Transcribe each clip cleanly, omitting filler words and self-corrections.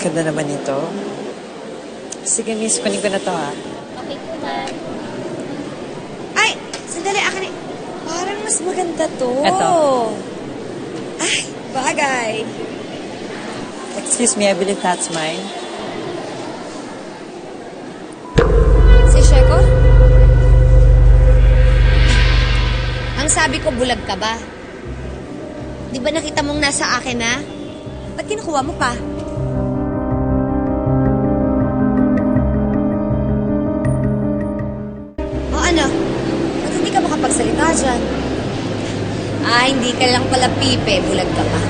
Ganda naman ito. Sige, miss. Kunin ko na to, ha? Okay po, ma'am. Ay! Sandali, akin eh. Parang mas maganda to. Eto. Ay, bagay. Excuse me, I believe that's mine. Si Sheko? Ang sabi ko, bulag ka ba? Di ba nakita mong nasa akin na? Ba't kinukuha mo pa? O ano? Ba't hindi ka makapagsalita dyan? Hindi ka lang pala pipe. Bulag ka pa.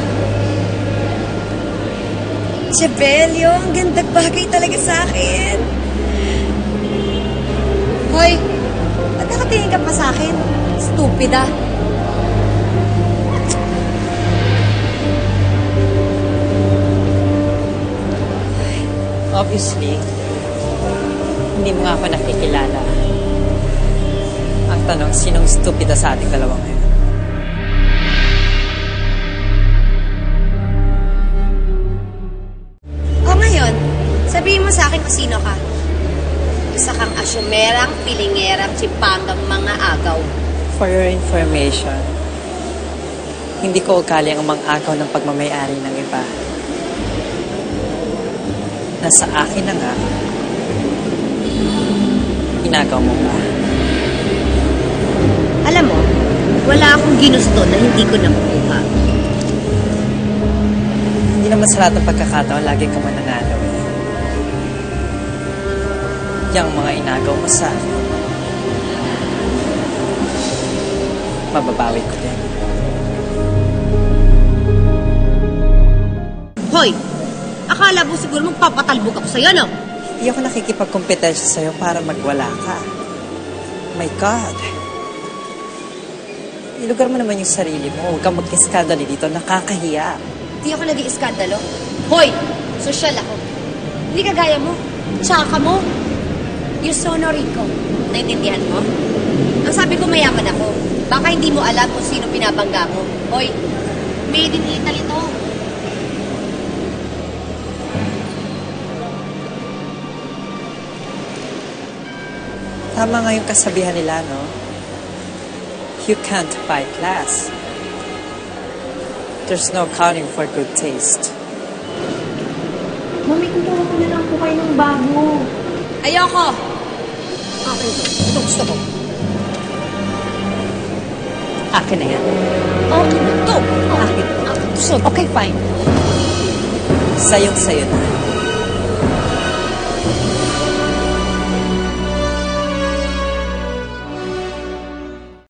Chebelio, ang gandang bagay talaga sa akin. Hoy, ba't nakatingin ka pa sa akin? Stupida. Obviously, hindi mo nga ako nakikilala. Ang tanong, sinong stupida sa ating dalawa ngayon? O ngayon, sabihin mo sa akin kung sino ka. Isa kang asyumerang, pilingerang, sipanggang mga agaw. For your information, hindi ko ugali ang mang-agaw ng pagmamayari ng iba. Nasa akin na nga, inagaw mo ba? Alam mo, wala akong ginusto na hindi ko nakukuha. Hindi naman sa lahat ng pagkakataon, lagi ka mananalo eh. Yang mga inagaw mo sa akin, mababawi ko din. Hoy! Akala mo siguro magpapatalbog ako sa'yo, no? Hindi ako nakikipagkompetensya sa'yo para magwala ka. My God. Ilugar mo naman yung sarili mo. Huwag kang mag-iskandali dito. Nakakahiya. Hindi ako nag-iiskandalo. Hoy! Sosyal ako. Hindi kagaya mo. Tsaka mo. You're so Rico. Naintindihan mo? Ang sabi ko mayaman ako. Baka hindi mo alam kung sino pinabangga mo. Hoy! Made in Italy to. Tama nga yung kasabihan nila, no? You can't buy class. There's no accounting for good taste. Mami, kumuha ko na lang po kayo ng bago. Ayoko! Akin to. Ito gusto ko. Akin na yan. Okay na to. Akin. Gusto. Okay, fine. Sayong-sayo na.